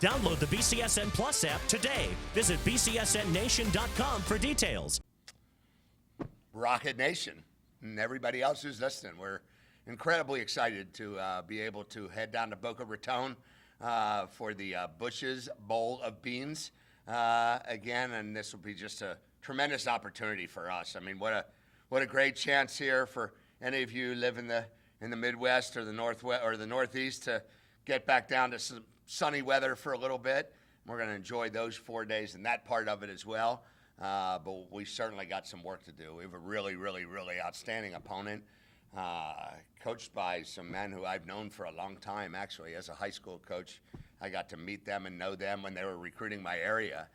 Download the BCSN Plus app today. Visit bcsnnation.com for details. Rocket Nation and everybody else who's listening, we're incredibly excited to be able to head down to Boca Raton for the Bush's Bowl of Beans again, and this will be just a tremendous opportunity for us. I mean, what a great chance here for any of you who live in the Midwest or the Northwest or the Northeast to get back down to some sunny weather for a little bit. We're going to enjoy those 4 days and that part of it as well. But we certainly got some work to do. We have a really, really, really outstanding opponent, coached by some men who I've known for a long time, actually. As a high school coach, I got to meet them and know them when they were recruiting my area.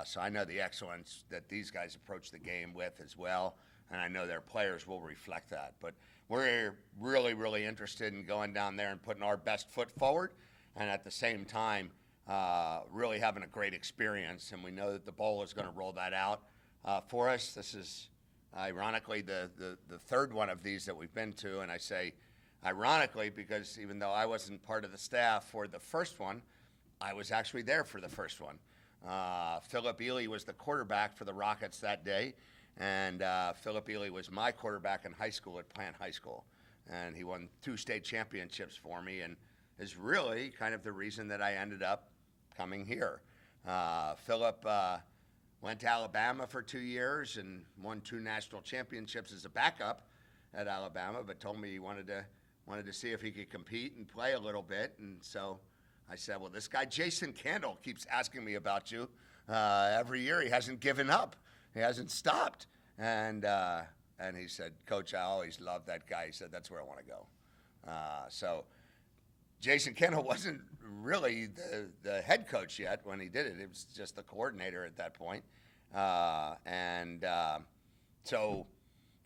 So I know the excellence that these guys approach the game with as well, and I know their players will reflect that. But we're really, really interested in going down there and putting our best foot forward, and at the same time, really having a great experience, and we know that the bowl is going to roll that out for us. This is ironically the third one of these that we've been to, and I say ironically because even though I wasn't part of the staff for the first one, I was actually there for the first one. Philip Ely was the quarterback for the Rockets that day, and Philip Ely was my quarterback in high school at Plant High School, and he won 2 state championships for me and is really kind of the reason that I ended up coming here. Philip went to Alabama for 2 years and won 2 national championships as a backup at Alabama, but told me he wanted to see if he could compete and play a little bit. And so I said, well, this guy Jason Candle keeps asking me about you every year. He hasn't given up. He hasn't stopped. And he said, Coach, I always loved that guy. He said, that's where I want to go. So Jason Kendall wasn't really the head coach yet when he did it. It was just the coordinator at that point. So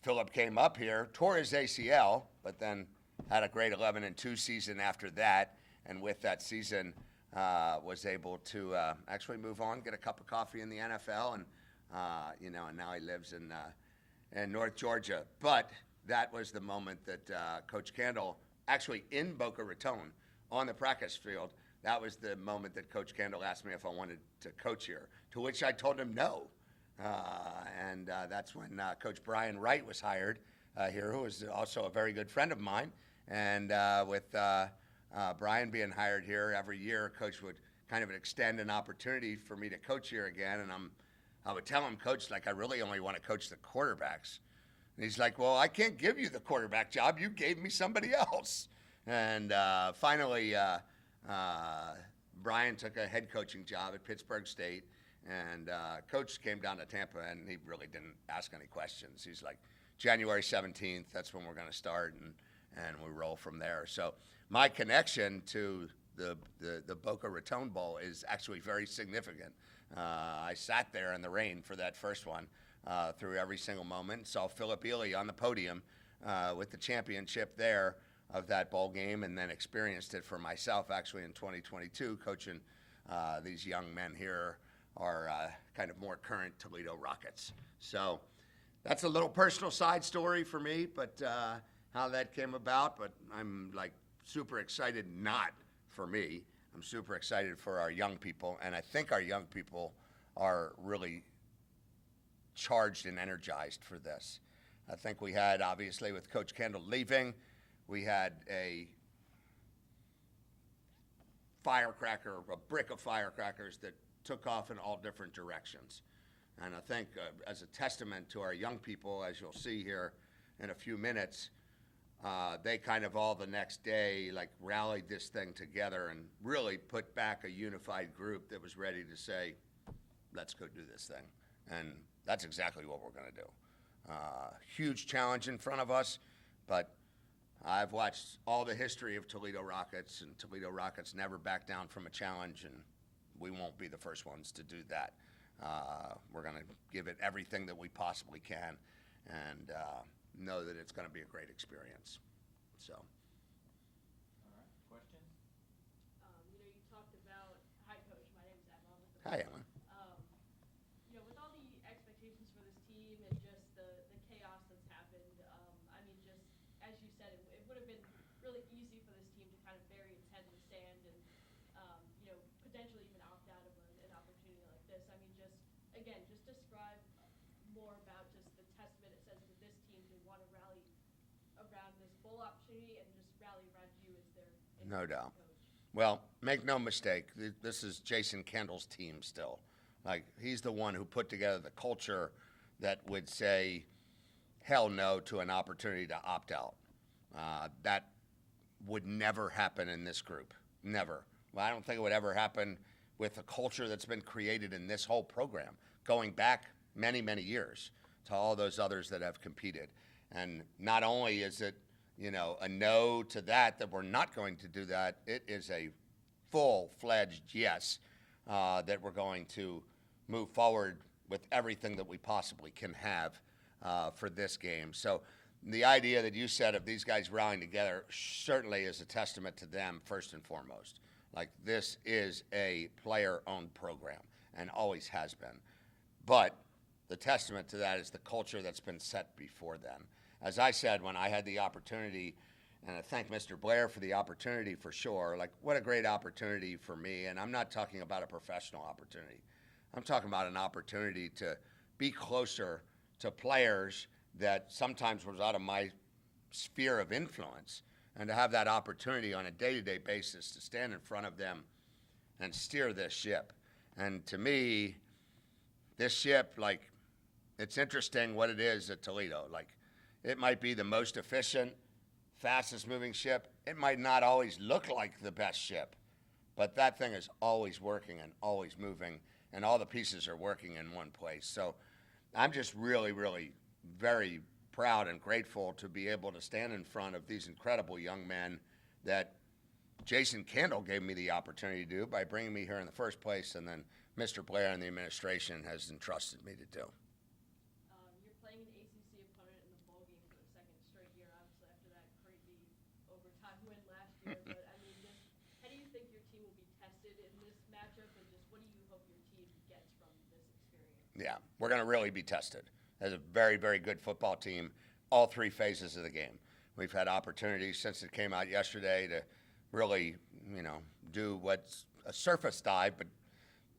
Philip came up here, tore his ACL, but then had a great 11-2 season after that. And with that season, was able to actually move on, get a cup of coffee in the NFL, and and now he lives in North Georgia. But that was the moment that Coach Candle, actually in Boca Raton, on the practice field, that was the moment that Coach Candle asked me if I wanted to coach here, to which I told him no. And that's when Coach Brian Wright was hired here, who is also a very good friend of mine. And with Brian being hired here, every year Coach would kind of extend an opportunity for me to coach here again. And I would tell him, Coach, like, I really only want to coach the quarterbacks. And he's like, well, I can't give you the quarterback job. You gave me somebody else. And finally, Brian took a head coaching job at Pittsburgh State, and Coach came down to Tampa, and he really didn't ask any questions. He's like, January 17th, that's when we're going to start, and we roll from there. So my connection to the Boca Raton Bowl is actually very significant. I sat there in the rain for that first one through every single moment, saw Philip Ely on the podium with the championship there of that bowl game, and then experienced it for myself actually in 2022, coaching these young men here are kind of more current Toledo Rockets. So that's a little personal side story for me, but how that came about. But I'm like super excited, not for me. I'm super excited for our young people, and I think our young people are really charged and energized for this. I think we had, obviously, with Coach Kendall leaving, we had a firecracker, a brick of firecrackers that took off in all different directions. And I think as a testament to our young people, as you'll see here in a few minutes, they kind of all the next day like rallied this thing together and really put back a unified group that was ready to say, let's go do this thing. And that's exactly what we're going to do. Huge challenge in front of us, but I've watched all the history of Toledo Rockets, and Toledo Rockets never back down from a challenge, and we won't be the first ones to do that. We're going to give it everything that we possibly can, and know that it's going to be a great experience. So. All right, questions? You talked about, hi Coach, my name is Emma. Hi Emma. With all the expectations for this team and just the chaos that's happened, just as you said, it would have been really easy for this team to kind of bury its head in the sand and, again, just describe more about just the testament it says to this team to want to rally around this bowl opportunity and just rally around you as their No doubt. coach. Well, make no mistake, this is Jason Kendall's team still. Like, he's the one who put together the culture that would say hell no to an opportunity to opt out. That would never happen in this group. Never. Well, I don't think it would ever happen with the culture that's been created in this whole program, going back many, many years to all those others that have competed. And not only is it, a no to that we're not going to do that, it is a full-fledged yes that we're going to move forward with everything that we possibly can have for this game. So the idea that you said of these guys rallying together certainly is a testament to them first and foremost. Like, this is a player-owned program and always has been. But the testament to that is the culture that's been set before then. As I said, when I had the opportunity, and I thank Mr. Blair for the opportunity for sure, like, what a great opportunity for me. And I'm not talking about a professional opportunity. I'm talking about an opportunity to be closer to players that sometimes was out of my sphere of influence, and to have that opportunity on a day-to-day basis to stand in front of them and steer this ship. And to me, this ship, like, it's interesting what it is at Toledo. Like, it might be the most efficient, fastest moving ship. It might not always look like the best ship, but that thing is always working and always moving, and all the pieces are working in one place. So I'm just really, really very proud and grateful to be able to stand in front of these incredible young men that Jason Kendall gave me the opportunity to do by bringing me here in the first place, and then Mr. Blair and the administration has entrusted me to do. You're playing an ACC opponent in the bowl game for the second straight year, obviously after that crazy overtime win last year. But I mean, just how do you think your team will be tested in this matchup, and just what do you hope your team gets from this experience? Yeah, we're going to really be tested as a very, very good football team, all three phases of the game. We've had opportunities since it came out yesterday to really, do what's a surface dive, but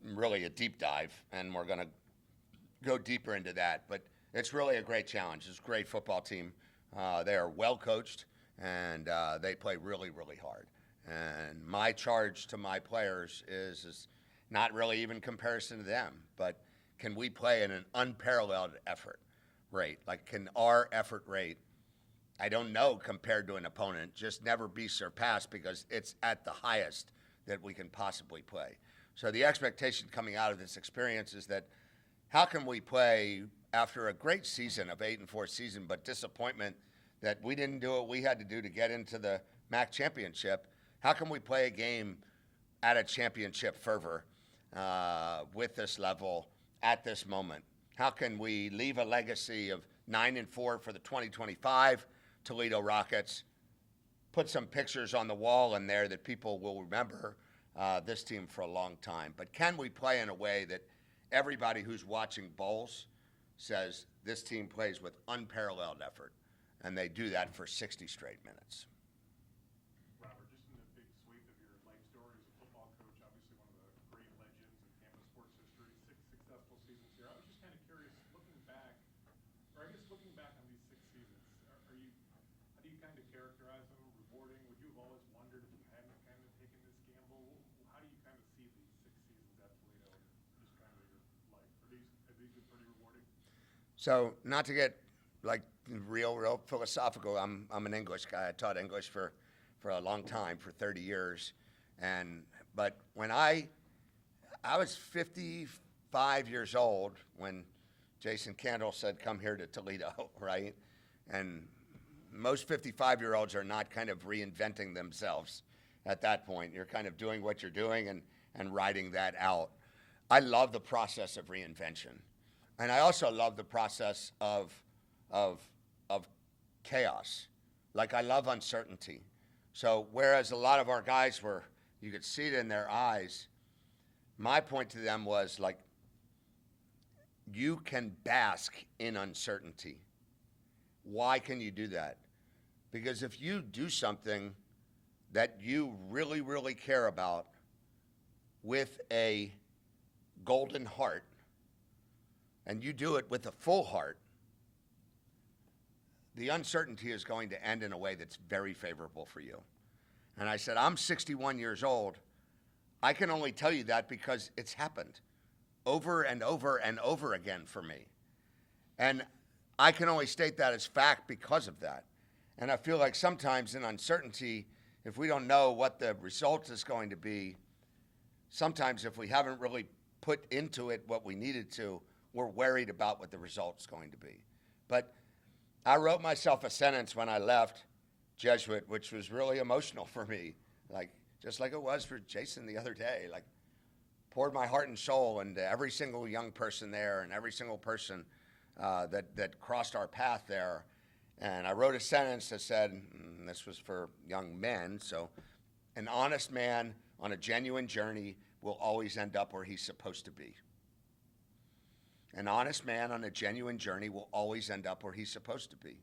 really a deep dive, and we're going to go deeper into that. But it's really a great challenge. It's a great football team. They are well coached, and they play really, really hard. And my charge to my players is not really even comparison to them, but can we play in an unparalleled effort rate? Like, can our effort rate, I don't know, compared to an opponent, just never be surpassed because it's at the highest that we can possibly play. So the expectation coming out of this experience is that how can we play after a great season of 8-4 season, but disappointment that we didn't do what we had to do to get into the MAC championship? How can we play a game at a championship fervor with this level at this moment? How can we leave a legacy of 9-4 for the 2025 Toledo Rockets, put some pictures on the wall in there that people will remember this team for a long time? But can we play in a way that everybody who's watching bowls says this team plays with unparalleled effort, and they do that for 60 straight minutes? Robert, just in the big sweep of your life story as a football coach, obviously one of the great legends in campus sports history, 6 successful seasons here. I was just kind of curious, looking back on these 6 seasons, how do you kind of characterize them? Rewarding? Would you have always wondered if you hadn't kind of taken this gamble? How do you kind of see these 6 seasons at Toledo, just kind of your life? Have these been pretty rewarding? So, not to get like real philosophical, I'm an English guy. I taught English for a long time, for 30 years. But when I was 55 years old when Jason Kendall said, come here to Toledo, right? And most 55-year-olds are not kind of reinventing themselves at that point. You're kind of doing what you're doing and riding that out. I love the process of reinvention. And I also love the process of chaos. Like, I love uncertainty. So whereas a lot of our guys were, you could see it in their eyes, my point to them was, like, you can bask in uncertainty. Why can you do that? Because if you do something that you really, really care about with a golden heart, and you do it with a full heart, the uncertainty is going to end in a way that's very favorable for you. And I said, I'm 61 years old. I can only tell you that because it's happened over and over and over again for me. And I can only state that as fact because of that. And I feel like sometimes in uncertainty, if we don't know what the result is going to be, sometimes if we haven't really put into it what we needed to, we're worried about what the result's going to be. But I wrote myself a sentence when I left Jesuit, which was really emotional for me, like just like it was for Jason the other day. Like, poured my heart and soul into every single young person there and every single person that crossed our path there. And I wrote a sentence that said, and this was for young men, so an honest man on a genuine journey will always end up where he's supposed to be. An honest man on a genuine journey will always end up where he's supposed to be.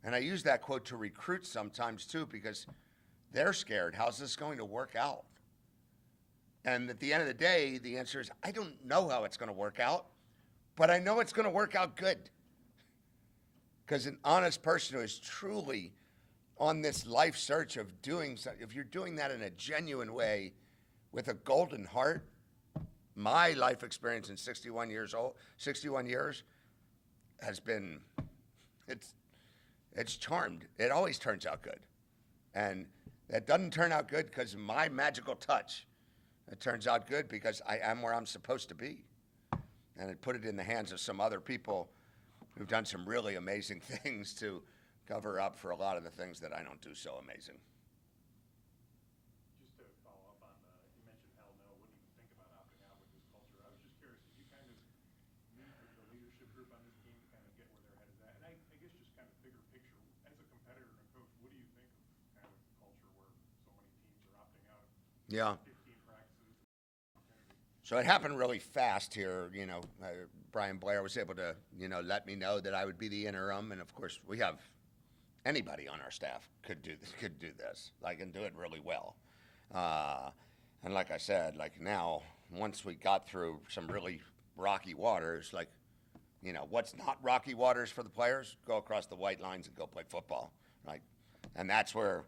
And I use that quote to recruits sometimes too, because they're scared. How's this going to work out? And at the end of the day, the answer is, I don't know how it's going to work out, but I know it's going to work out good. Because an honest person who is truly on this life search of doing something, if you're doing that in a genuine way with a golden heart, my life experience in 61 years has been, it's charmed. It always turns out good. And that doesn't turn out good because of my magical touch. It turns out good because I am where I'm supposed to be. And it put it in the hands of some other people who've done some really amazing things to cover up for a lot of the things that I don't do so amazing. Just to follow up on, you mentioned hell no, wouldn't even think about opting out with this culture. I was just curious, did you kind of meet with the leadership group on this team to kind of get where their head is at? And I guess just kind of bigger picture, as a competitor and a coach, what do you think of kind of the culture where so many teams are opting out of Yeah. 15 practices? So it happened really fast here. Brian Blair was able to, let me know that I would be the interim. And of course, we have anybody on our staff could do this, and do it really well. And like I said, now, once we got through some really rocky waters, what's not rocky waters for the players? Go across the white lines and go play football, right? And that's where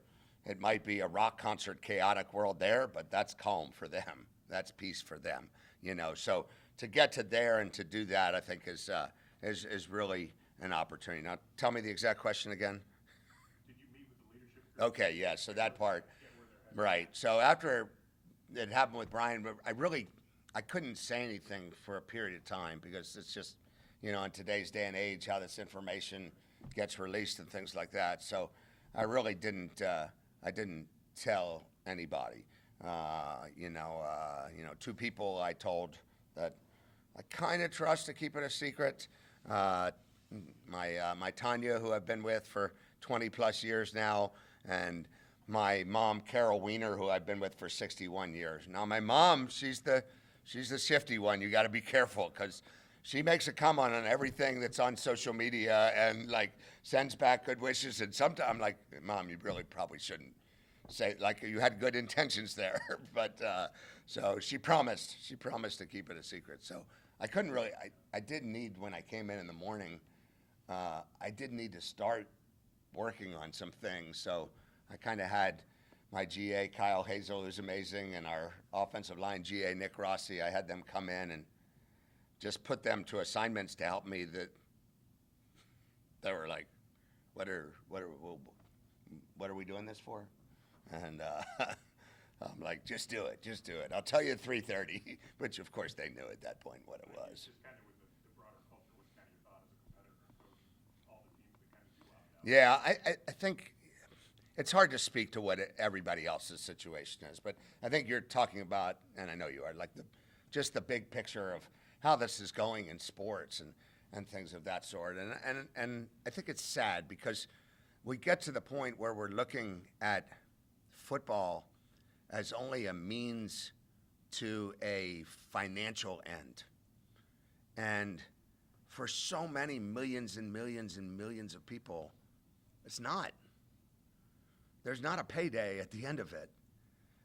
it might be a rock concert, chaotic world there, but that's calm for them. That's peace for them, So to get to there and to do that, I think is really an opportunity. Now, tell me the exact question again. Did you meet with the leadership group? Okay, yeah. So that part, right. So after it happened with Brian, I couldn't say anything for a period of time because it's just, in today's day and age, how this information gets released and things like that. So I really didn't. I didn't tell anybody. Two people I told that I kind of trust to keep it a secret. My Tanya, who I've been with for 20 plus years now, and my mom, Carol Weiner, who I've been with for 61 years. Now my mom, she's the shifty one. You got to be careful because she makes a comment on everything that's on social media and sends back good wishes. And sometimes I'm like, Mom, you really probably shouldn't say, you had good intentions there. But so she promised to keep it a secret. So I couldn't really, I didn't need, when I came in the morning, I didn't need to start working on some things. So I kind of had my GA, Kyle Hazel, who's amazing, and our offensive line GA, Nick Rossi. I had them come in and just put them to assignments to help me that they were like, what are we doing this for? And I'm like, just do it. I'll tell you at 3:30, which of course they knew at that point what it was. Just kind of with the broader culture, what's kind of your thought as a competitor and coach, all the teams that kind of do opt out? Yeah, I think it's hard to speak to what everybody else's situation is, but I think you're talking about, and I know you are, just the big picture of how this is going in sports and things of that sort. And I think it's sad because we get to the point where we're looking at football as only a means to a financial end. And for so many millions and millions and millions of people, it's not. There's not a payday at the end of it.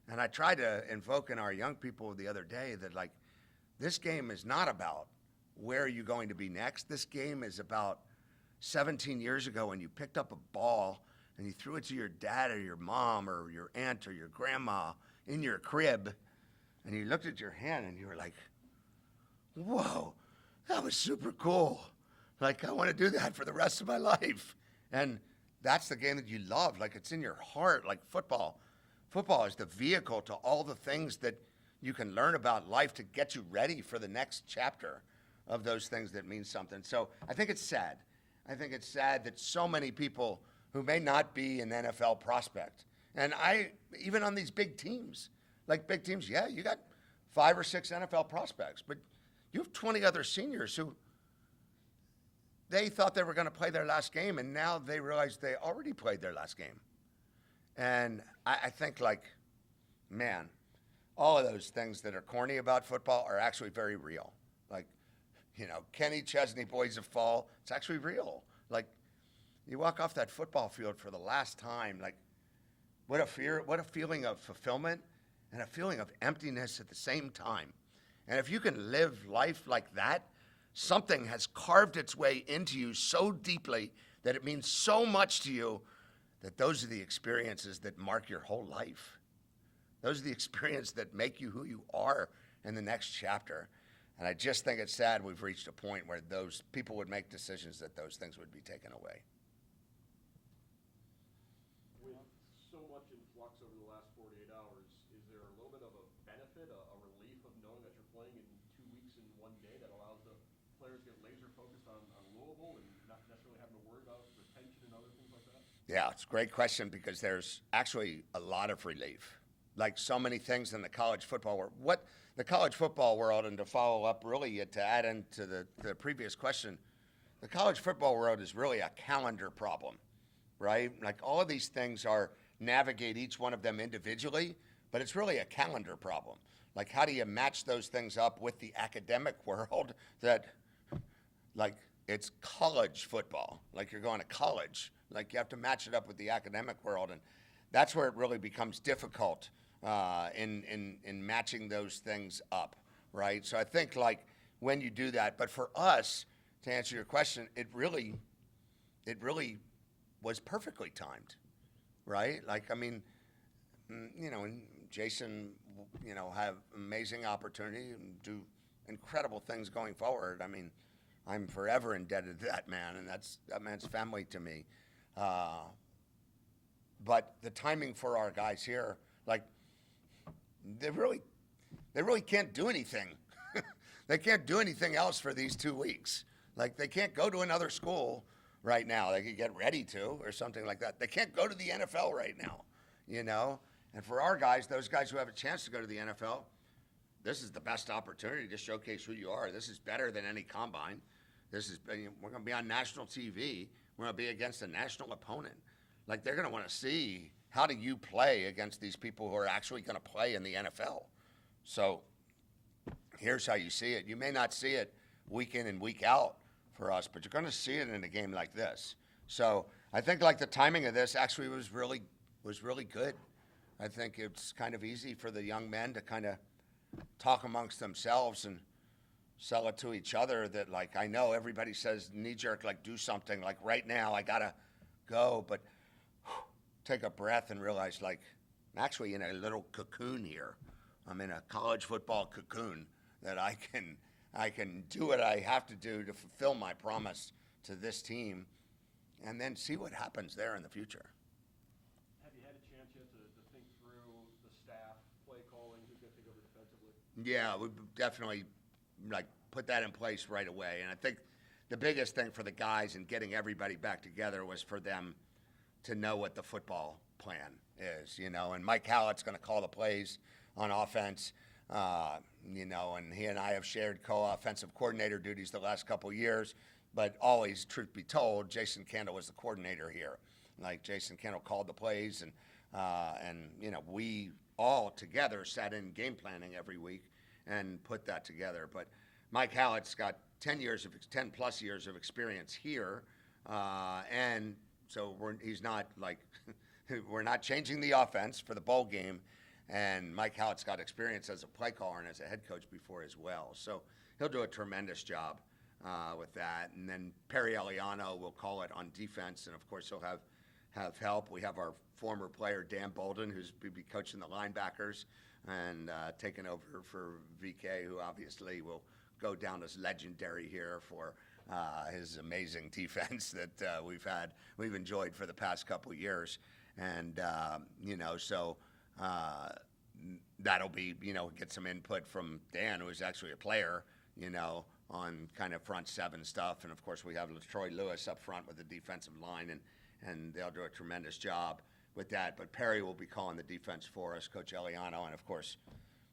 And I tried to invoke in our young people the other day that this game is not about where are you going to be next? This game is about 17 years ago when you picked up a ball and you threw it to your dad or your mom or your aunt or your grandma in your crib, and you looked at your hand and you were like, whoa, that was super cool. Like, I want to do that for the rest of my life. And that's the game that you love. Like, it's in your heart, like football. Football is the vehicle to all the things that you can learn about life to get you ready for the next chapter of those things that mean something. So I think it's sad. I think it's sad that so many people who may not be an NFL prospect, and even on these big teams, like big teams, yeah, you got 5 or 6 NFL prospects, but you have 20 other seniors who they thought they were going to play their last game, and now they realize they already played their last game. And I think, like, man, all of those things that are corny about football are actually very real. Like, you know, Kenny Chesney, Boys of Fall, it's actually real. Like, you walk off that football field for the last time, like, what a feeling of fulfillment and a feeling of emptiness at the same time. And if you can live life like that, something has carved its way into you so deeply that it means so much to you that those are the experiences that mark your whole life. Those are the experiences that make you who you are in the next chapter. And I just think it's sad we've reached a point where those people would make decisions that those things would be taken away. With so much in flux over the last 48 hours, is there a little bit of a benefit, a relief of knowing that you're playing in 2 weeks and 1 day that allows the players to get laser focused on Louisville and not necessarily having to worry about retention and other things like that? Yeah, it's a great question because there's actually a lot of relief. Like so many things in the college football world. What the college football world, and to follow up really to add into the previous question, the college football world is really a calendar problem, right? Like all of these things are navigate each one of them individually, but it's really a calendar problem. Like how do you match those things up with the academic world that, like, it's college football, like you're going to college, like you have to match it up with the academic world, and that's where it really becomes difficult in matching those things up, right? So I think like when you do that, but for us, to answer your question, it really was perfectly timed, right? Like, I mean, you know, and Jason, you know, have amazing opportunity and do incredible things going forward. I mean, I'm forever indebted to that man, and that man's family to me. But the timing for our guys here, like, they really can't do anything. They can't do anything else for these 2 weeks. Like, they can't go to another school right now. They could get ready to or something like that. They can't go to the NFL right now, you know? And for our guys, those guys who have a chance to go to the NFL, this is the best opportunity to showcase who you are. This is better than any combine. We're going to be on national TV. We're going to be against a national opponent. Like, they're going to want to see how do you play against these people who are actually going to play in the NFL. So here's how you see it. You may not see it week in and week out for us, but you're going to see it in a game like this. So I think like the timing of this actually was really good. I think it's kind of easy for the young men to kind of talk amongst themselves and sell it to each other that, like, I know everybody says knee-jerk, like, do something, like, right now I got to go, but take a breath and realize, like, I'm actually in a little cocoon here. I'm in a college football cocoon that I can do what I have to do to fulfill my promise to this team and then see what happens there in the future. Have you had a chance yet to think through the staff, play calling, who's going to take over defensively? Yeah, we definitely like put that in place right away. And I think the biggest thing for the guys in getting everybody back together was for them to know what the football plan is, you know. And Mike Hallett's going to call the plays on offense, you know, and he and I have shared co-offensive coordinator duties the last couple years. But always, truth be told, Jason Kendall was the coordinator here. Like, Jason Kendall called the plays, and you know, we all together sat in game planning every week and put that together. But Mike Hallett's got 10 plus years of experience here, and so he's not like we're not changing the offense for the bowl game. And Mike Hallett's got experience as a play caller and as a head coach before as well, so he'll do a tremendous job with that. And then Perry Eliano will call it on defense, and of course he'll have help. We have our former player Dan Bolden, who's be coaching the linebackers and taking over for VK, who obviously will go down as legendary here for his amazing defense that we've enjoyed for the past couple of years. And so that'll be, get some input from Dan, who is actually a player, on kind of front seven stuff. And of course we have Troy Lewis up front with the defensive line, and they'll do a tremendous job with that. But Perry will be calling the defense for us, Coach Eliano, and of course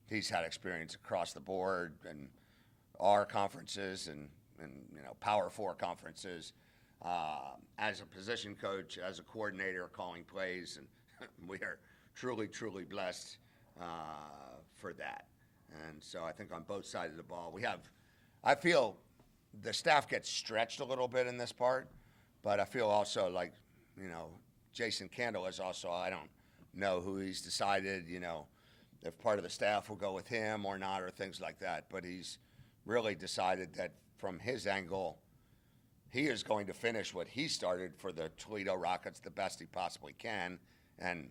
he's had experience across the board and our conferences and Power Four conferences as a position coach, as a coordinator, calling plays, and we are truly, truly blessed for that. And so I think on both sides of the ball, I feel the staff gets stretched a little bit in this part, but I feel also like, Jason Candle is also, I don't know who he's decided, if part of the staff will go with him or not, or things like that, but he's really decided that from his angle, he is going to finish what he started for the Toledo Rockets the best he possibly can, and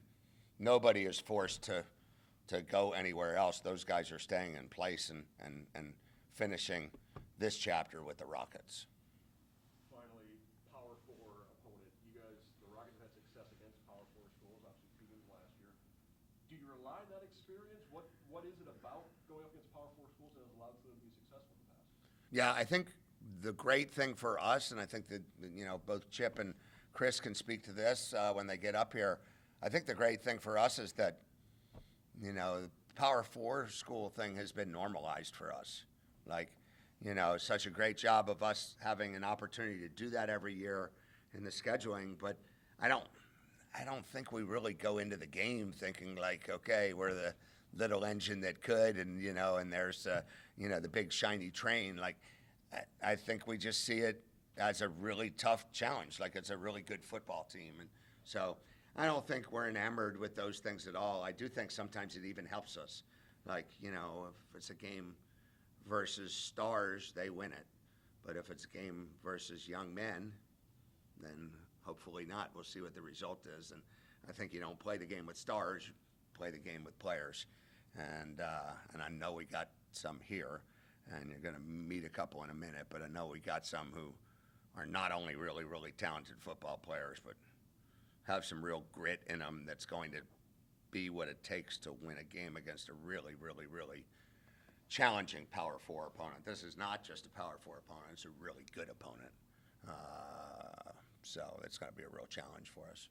nobody is forced to go anywhere else. Those guys are staying in place and finishing this chapter with the Rockets. Finally, Power Four opponent. You guys, the Rockets have had success against Power Four schools, obviously 2 wins last year. Do you rely on that experience? What is it about going up against Power Four schools that has allowed them to be successful in the past? Yeah, I think the great thing for us, and I think that both Chip and Chris can speak to this when they get up here. I think the great thing for us is that the Power Four school thing has been normalized for us. Like, such a great job of us having an opportunity to do that every year in the scheduling. But I don't think we really go into the game thinking like, okay, we're the little engine that could, and and there's the big shiny train. Like, I think we just see it as a really tough challenge. Like, it's a really good football team, and so I don't think we're enamored with those things at all. I do think sometimes it even helps us. Like, if it's a game versus stars, they win it. But if it's a game versus young men, then hopefully not. We'll see what the result is. And I think you don't play the game with stars, you play the game with players. And I know we got some here, and you're going to meet a couple in a minute, but I know we got some who are not only really, really talented football players, but have some real grit in them that's going to be what it takes to win a game against a really, really, really challenging Power Four opponent. This is not just a Power Four opponent, it's a really good opponent. So it's going to be a real challenge for us.